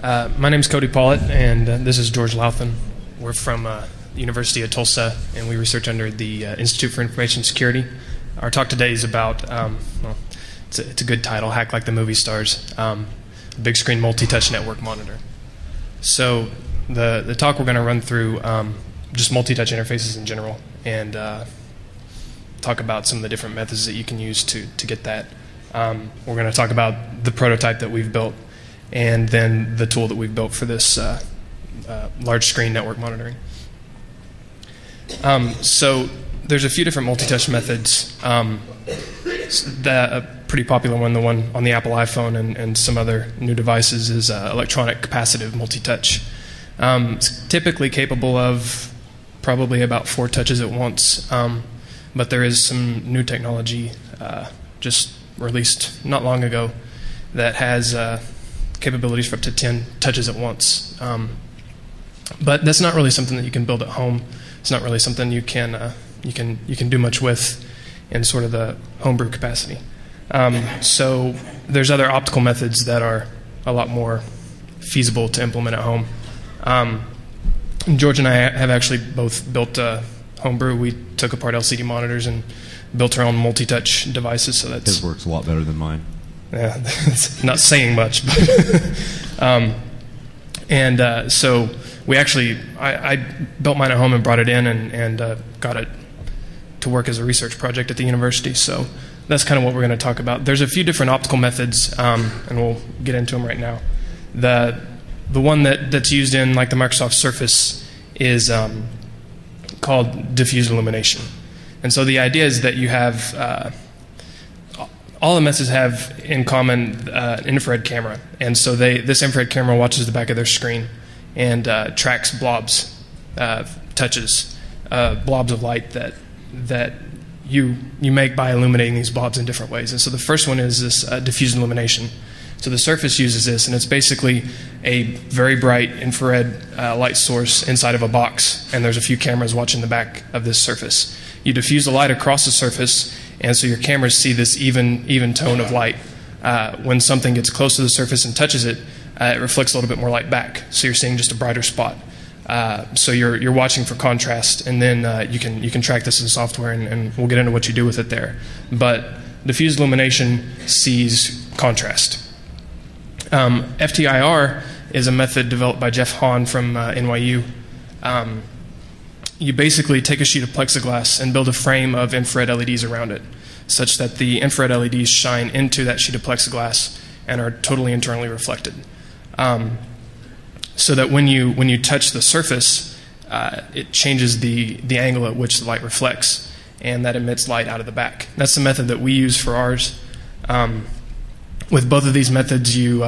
My name is Cody Pollet, and this is George Louthan. We're from the University of Tulsa, and we research under the Institute for Information Security. Our talk today is about, it's a good title, Hack Like the Movie Stars, Big Screen Multi-Touch Network Monitor. So the talk we're going to run through just multi-touch interfaces in general, and talk about some of the different methods that you can use to get that. We're going to talk about the prototype that we've built, and then the tool that we've built for this large screen network monitoring. So there's a few different multi-touch methods. A pretty popular one, the one on the Apple iPhone and some other new devices, is electronic capacitive multi-touch. It's typically capable of probably about 4 touches at once, but there is some new technology just released not long ago that has capabilities for up to 10 touches at once. But that's not really something that you can build at home. It's not really something you can do much with in sort of the homebrew capacity. So there's other optical methods that are a lot more feasible to implement at home. George and I have actually both built homebrew. We took apart LCD monitors and built our own multi-touch devices. So that's his works a lot better than mine. Yeah, that's not saying much, but so we actually I built mine at home and brought it in and got it to work as a research project at the university. So that's kind of what we're going to talk about. There's a few different optical methods, and we'll get into them right now. The one that's used in like the Microsoft Surface is called diffused illumination. And so the idea is that you have all the methods have in common an infrared camera, and so this infrared camera watches the back of their screen and tracks blobs, touches, blobs of light that you make by illuminating these blobs in different ways. And so the first one is this diffused illumination. So the Surface uses this, and it's basically a very bright infrared light source inside of a box, and there's a few cameras watching the back of this surface. You diffuse the light across the surface, and so your cameras see this even tone of light. When something gets close to the surface and touches it, it reflects a little bit more light back, so you're seeing just a brighter spot. So you're watching for contrast, and then you can track this in software, and we'll get into what you do with it there. But diffused illumination sees contrast. FTIR is a method developed by Jeff Hahn from NYU. You basically take a sheet of plexiglass and build a frame of infrared LEDs around it, such that the infrared LEDs shine into that sheet of plexiglass and are totally internally reflected. So that when you touch the surface, it changes the angle at which the light reflects, and that emits light out of the back. That's the method that we use for ours. With both of these methods, you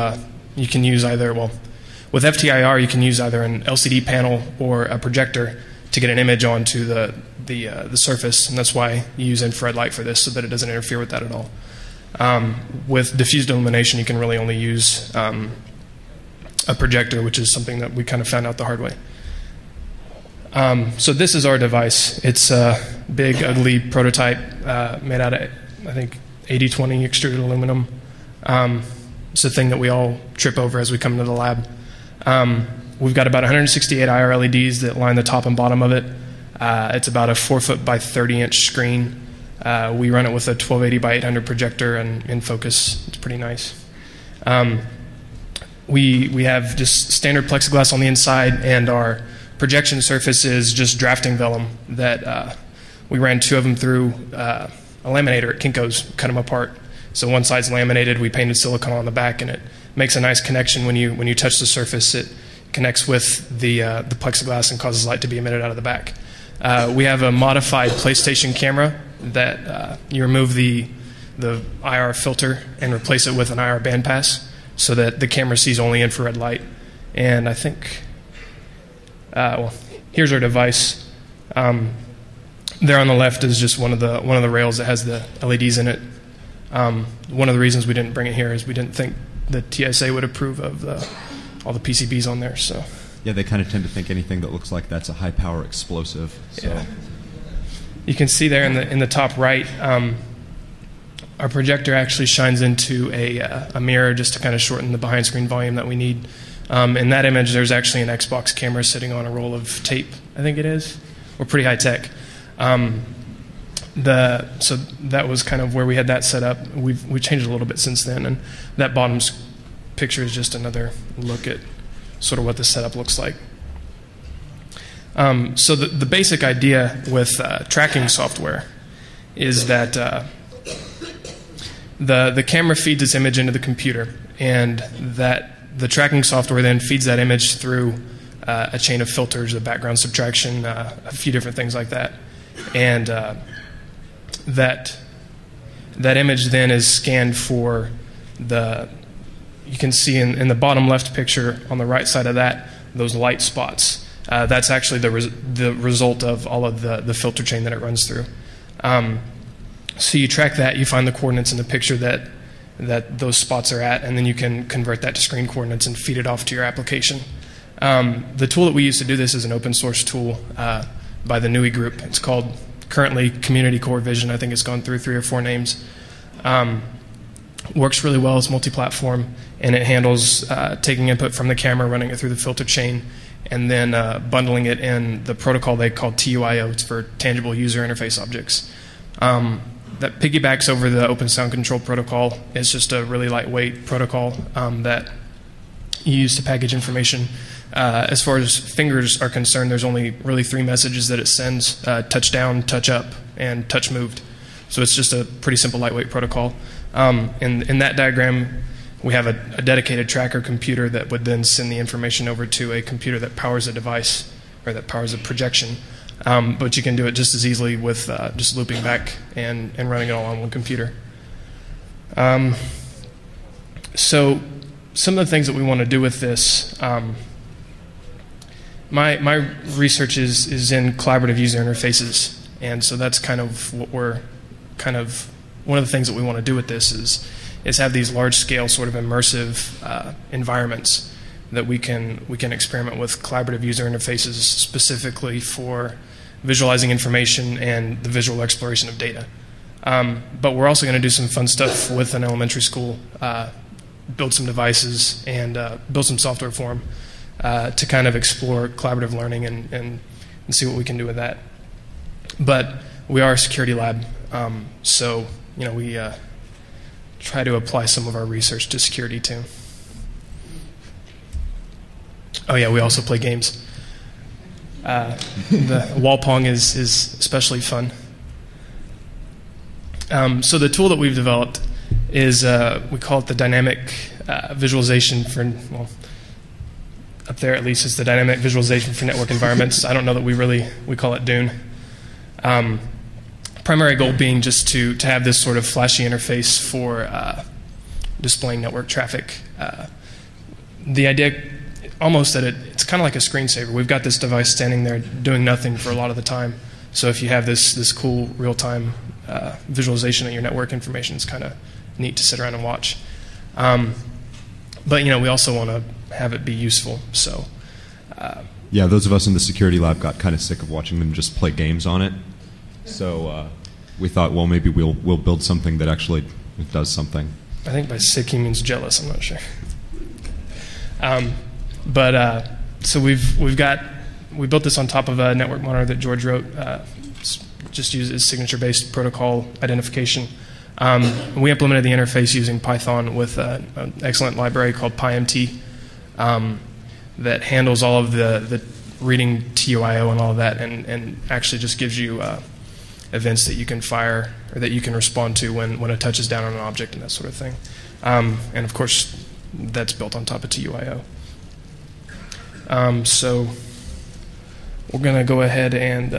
can use either, with FTIR, you can use either an LCD panel or a projector to get an image onto the surface, and that's why you use infrared light for this, so that it doesn't interfere with that at all. With diffused illumination, you can really only use a projector, which is something that we kind of found out the hard way. So this is our device. It's a big, ugly prototype made out of, I think, 80-20 extruded aluminum. It's a thing that we all trip over as we come into the lab. We've got about 168 IR LEDs that line the top and bottom of it. It's about a 4-foot by 30-inch screen. We run it with a 1280 by 800 projector and in focus. It's pretty nice. We have just standard plexiglass on the inside, and our projection surface is just drafting vellum that we ran 2 of them through a laminator at Kinko's, cut them apart. So one side's laminated, we painted silicone on the back, and it makes a nice connection when you touch the surface. It connects with the plexiglass and causes light to be emitted out of the back. We have a modified PlayStation camera that you remove the IR filter and replace it with an IR bandpass, so that the camera sees only infrared light. And I think, here's our device. There on the left is just one of the rails that has the LEDs in it. One of the reasons we didn't bring it here is we didn't think the TSA would approve of all the PCBs on there. So yeah, they kind of tend to think anything that looks like that's a high power explosive. So. Yeah. You can see there in the top right, our projector actually shines into a mirror just to kind of shorten the behind screen volume that we need. In that image, there's actually an Xbox camera sitting on a roll of tape, I think it is. We're pretty high tech. So that was kind of where we had that set up. We changed it a little bit since then, and that bottom picture is just another look at sort of what the setup looks like. So the basic idea with tracking software is that the camera feeds its image into the computer, and that the tracking software then feeds that image through a chain of filters, a background subtraction, a few different things like that. And that image then is scanned for you can see in the bottom left picture on the right side of that, those light spots. That's actually the result of all of the filter chain that it runs through. So you track that, you find the coordinates in the picture that those spots are at, and then you can convert that to screen coordinates and feed it off to your application. The tool that we use to do this is an open source tool by the NUI group. It's called currently Community Core Vision. I think it's gone through 3 or 4 names. Works really well. It's multi-platform, and it handles taking input from the camera, running it through the filter chain, and then bundling it in the protocol they call TUIO. It's for Tangible User Interface Objects. That piggybacks over the Open Sound Control Protocol. It's just a really lightweight protocol that you use to package information. As far as fingers are concerned, there's only really 3 messages that it sends: touch down, touch up, and touch moved. So it's just a pretty simple lightweight protocol. In that diagram, we have a dedicated tracker computer that would then send the information over to a computer that powers a device, or that powers a projection. But you can do it just as easily with just looping back and running it all on one computer. So some of the things that we want to do with this, my research is in collaborative user interfaces, and so that's kind of what one of the things that we want to do with this is have these large-scale sort of immersive environments that we can experiment with collaborative user interfaces specifically for visualizing information and the visual exploration of data. But we're also going to do some fun stuff with an elementary school, build some devices and build some software for them to kind of explore collaborative learning and see what we can do with that. But we are a security lab, so we try to apply some of our research to security too. Oh yeah, we also play games. The wall pong is especially fun. So the tool that we've developed is we call it the dynamic visualization for, well, up there at least, it's the dynamic visualization for network environments. I don't know that we call it DUNE. Primary goal being just to have this sort of flashy interface for displaying network traffic. The idea almost that it's kind of like a screensaver. We've got this device standing there doing nothing for a lot of the time. So if you have this cool real-time visualization of your network information, it's kind of neat to sit around and watch. But we also want to have it be useful. So yeah, those of us in the security lab got kind of sick of watching them just play games on it. So we thought, well, maybe we'll build something that actually does something. I think by sick he means jealous. I'm not sure. So we built this on top of a network monitor that George wrote. Just uses signature-based protocol identification. We implemented the interface using Python with an excellent library called PyMT that handles all of the reading TUIO and all of that, and actually just gives you events that you can fire or that you can respond to when it touches down on an object and that sort of thing. And of course, that's built on top of TUIO. So we're going to go ahead and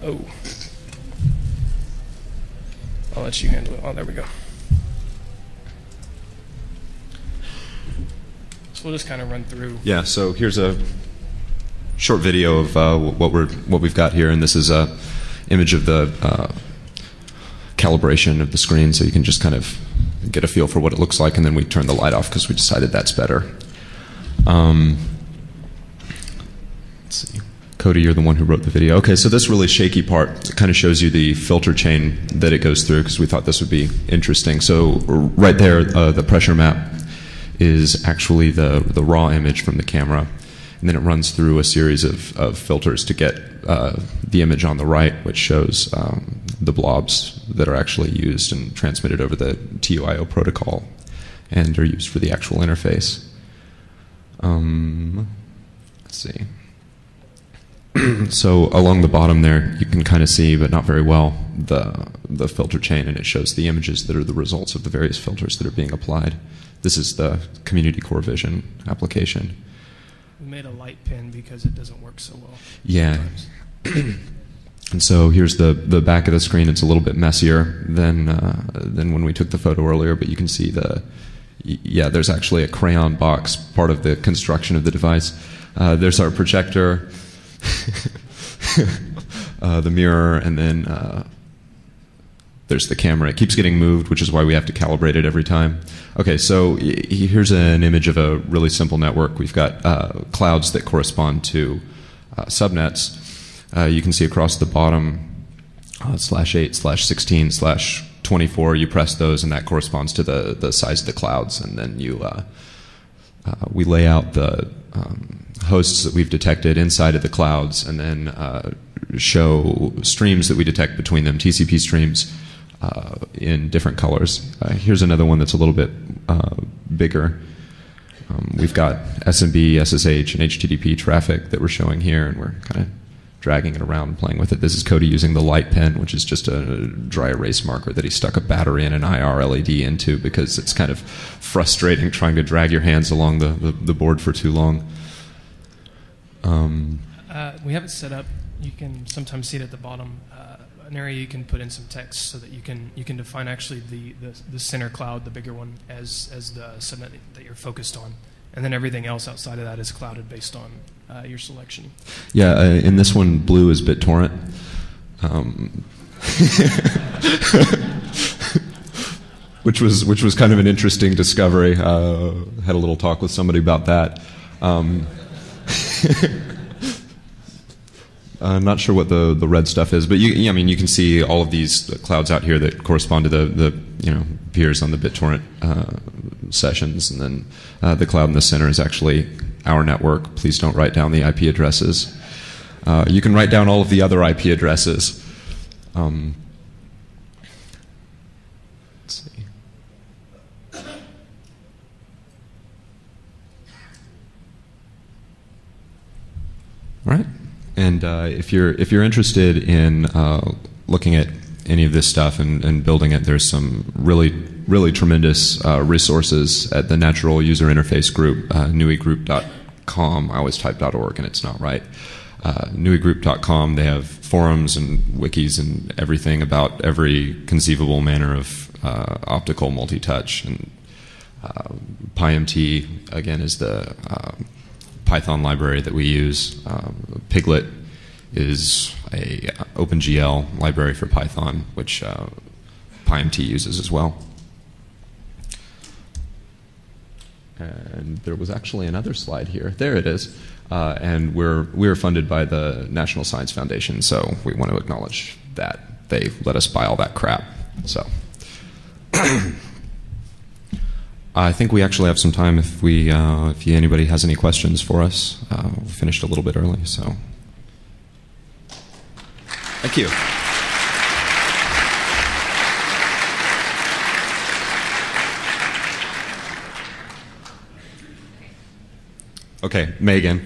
I'll let you handle it. Oh, there we go. So we'll just kind of run through. Yeah. So here's a short video of what we've got here, and this is a image of the calibration of the screen, so you can just kind of get a feel for what it looks like, and then we turn the light off because we decided that's better. Let's see. Cody, you're the one who wrote the video. Okay, so this really shaky part kind of shows you the filter chain that it goes through, because we thought this would be interesting. So right there, the pressure map is actually the raw image from the camera, and then it runs through a series of filters to get the image on the right, which shows the blobs that are actually used and transmitted over the TUIO protocol and are used for the actual interface. Let's see. So along the bottom there, you can kind of see, but not very well, the filter chain, and it shows the images that are the results of the various filters that are being applied. This is the Community Core Vision application. We made a light pen because it doesn't work so well. Yeah. And so here's the back of the screen. It's a little bit messier than when we took the photo earlier, but you can see there's actually a crayon box, part of the construction of the device. There's our projector, the mirror, and then there's the camera. It keeps getting moved, which is why we have to calibrate it every time. Okay, so here's an image of a really simple network. We've got clouds that correspond to subnets. You can see across the bottom, /8/16/24, you press those, and that corresponds to the size of the clouds. And then we lay out the hosts that we've detected inside of the clouds, and then show streams that we detect between them, TCP streams, in different colors. Here's another one that's a little bit bigger. We've got SMB, SSH, and HTTP traffic that we're showing here, and we're kind of dragging it around and playing with it. This is Cody using the light pen, which is just a dry erase marker that he stuck a battery and an IR LED into, because it's kind of frustrating trying to drag your hands along the board for too long. We have it set up. You can sometimes see it at the bottom, an area you can put in some text so that you can define actually the center cloud, the bigger one, as the subnet that you're focused on, and then everything else outside of that is clouded based on your selection. Yeah, in this one, blue is BitTorrent. Which was kind of an interesting discovery. Had a little talk with somebody about that. I'm not sure what the red stuff is, but I mean, you can see all of these clouds out here that correspond to the peers on the BitTorrent sessions, and then the cloud in the center is actually our network. Please don't write down the IP addresses. You can write down all of the other IP addresses. Let's see. All right. And if you're interested in looking at any of this stuff and building it, there's some really tremendous resources at the Natural User Interface group, nuigroup.com. I always type .org and it's not right. nuigroup.com. They have forums and wikis and everything about every conceivable manner of optical multi-touch. And PyMT again is the Python library that we use. Piglet is a OpenGL library for Python, which PyMT uses as well. And there was actually another slide here. There it is. And we're funded by the National Science Foundation, so we want to acknowledge that they let us buy all that crap. So. I think we actually have some time if anybody has any questions for us. We finished a little bit early, so thank you. Okay, Megan.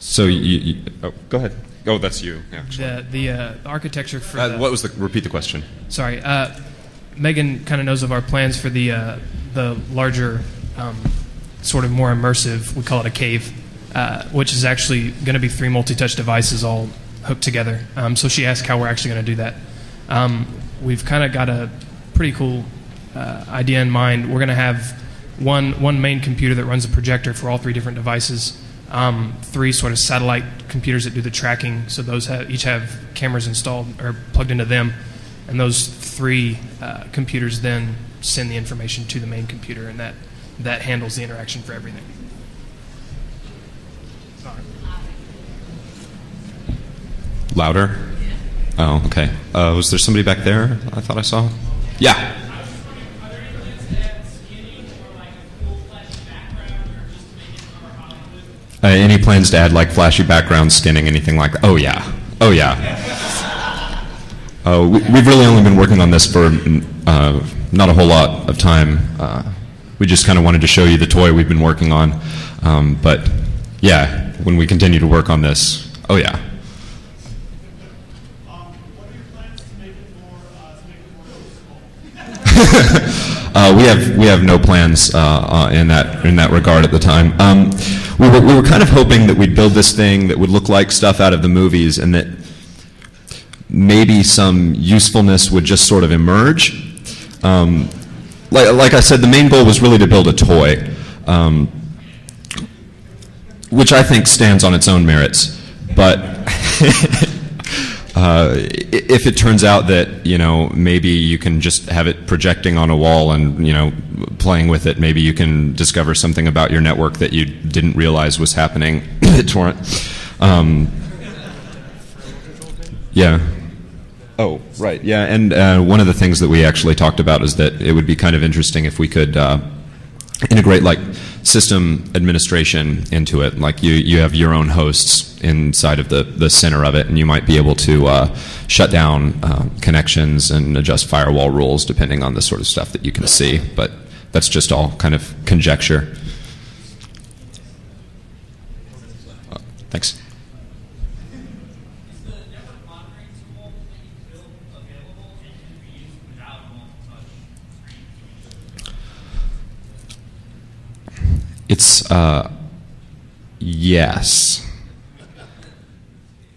So go ahead. Oh, that's you. Actually. The architecture for what was repeat the question? Sorry, Megan kind of knows of our plans for the larger, sort of more immersive. We call it a cave, which is actually going to be 3 multi-touch devices all hooked together. So she asked how we're actually going to do that. We've kind of got a pretty cool idea in mind. We're going to have one main computer that runs a projector for all 3 different devices. 3 sort of satellite computers that do the tracking, so those each have cameras installed or plugged into them, and those three computers then send the information to the main computer, and that handles the interaction for everything. Louder? Oh, okay. Was there somebody back there I thought I saw? Yeah. Any plans to add like flashy background skinning, anything like that? Oh yeah. Oh yeah. We've really only been working on this for not a whole lot of time. We just kind of wanted to show you the toy we've been working on. But yeah, when we continue to work on this, oh yeah. What are your plans to make it more useful? We have no plans in that regard at the time. We were kind of hoping that we'd build this thing that would look like stuff out of the movies, and that maybe some usefulness would just sort of emerge. Like I said, the main goal was really to build a toy, which I think stands on its own merits. But if it turns out that, you know, maybe you can just have it projecting on a wall and, you know, playing with it, maybe you can discover something about your network that you didn't realize was happening at Torrent. Yeah. Oh, right. Yeah, and one of the things that we actually talked about is that it would be kind of interesting if we could integrate like system administration into it. Like you have your own hosts inside of the center of it, and you might be able to shut down connections and adjust firewall rules depending on the sort of stuff that you can see. But that's just all kind of conjecture. Thanks. It's, yes.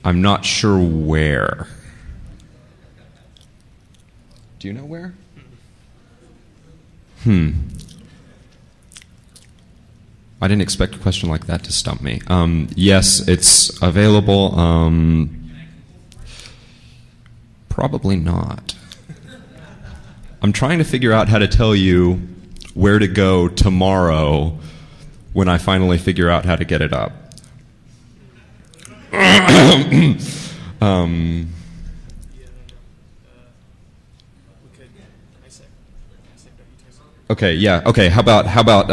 I'm not sure where. Do you know where? I didn't expect a question like that to stump me. Yes, it's available. Probably not. I'm trying to figure out how to tell you where to go tomorrow when I finally figure out how to get it up. Okay, yeah. Okay, how about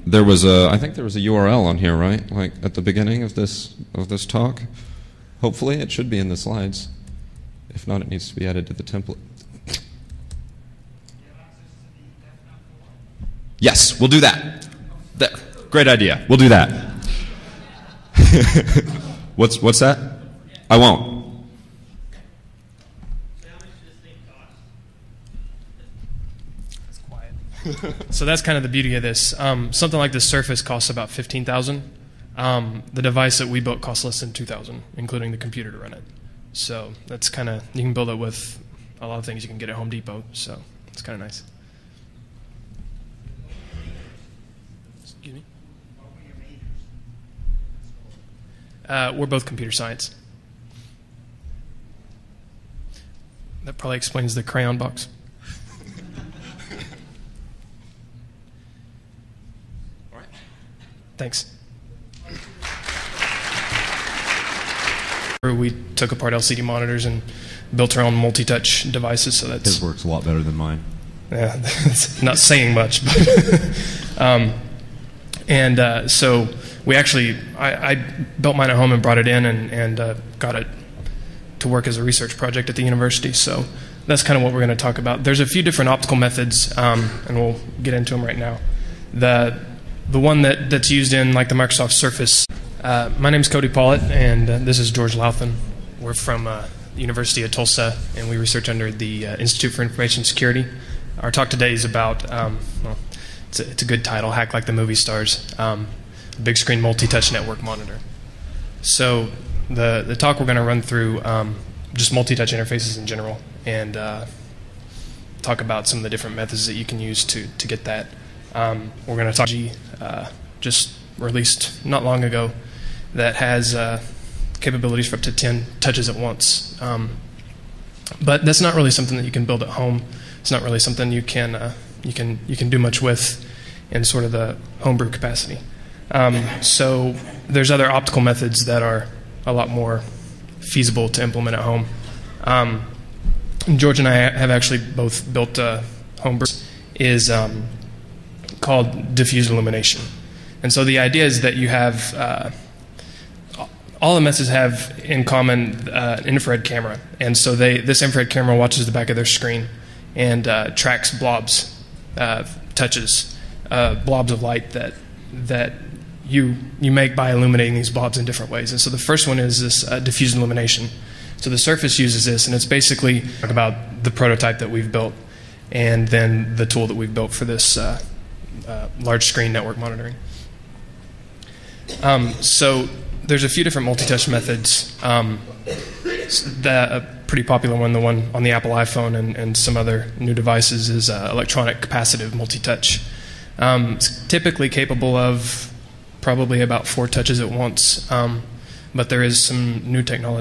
there was I think there was a URL on here, right? Like at the beginning of this talk. Hopefully it should be in the slides. If not, it needs to be added to the template. Yes, we'll do that. Great idea. We'll do that. What's that? I won't. It's quiet. So that's kind of the beauty of this. Something like this Surface costs about $15,000. The device that we built costs less than $2,000, including the computer to run it. So that's kind of, you can build it with a lot of things you can get at Home Depot. So it's kind of nice. Excuse me? We're both computer science. That probably explains the crayon box. All right. Thanks. We took apart LCD monitors and built our own multi-touch devices. So that's his works a lot better than mine. Yeah, that's not saying much, but so we actually I built mine at home and brought it in and got it to work as a research project at the university. So that's kind of what we're going to talk about. There's a few different optical methods, and we'll get into them right now. The one that's used in like the Microsoft Surface. My name is Cody Pollet, and this is George Louthan. We're from the University of Tulsa, and we research under the Institute for Information Security. Our talk today is about, it's a good title, Hack Like the Movie Stars, big screen multi-touch network monitor. So the talk we're going to run through just multi-touch interfaces in general, and talk about some of the different methods that you can use to get that. We're going to talk just released not long ago that has capabilities for up to 10 touches at once. But that's not really something that you can build at home. It's not really something you can do much with in sort of the homebrew capacity. So there's other optical methods that are a lot more feasible to implement at home. George and I have actually both built a homebrew is called diffuse illumination. And so the idea is that you have all the methods have in common an infrared camera. And so this infrared camera watches the back of their screen and tracks blobs, touches blobs of light that you make by illuminating these blobs in different ways. And so the first one is this diffusion illumination. So the Surface uses this, and it's basically about the prototype that we've built and then the tool that we've built for this large screen network monitoring. So there's a few different multi-touch methods. A pretty popular one, the one on the Apple iPhone and some other new devices, is electronic capacitive multi-touch. It's typically capable of probably about 4 touches at once, but there is some new technology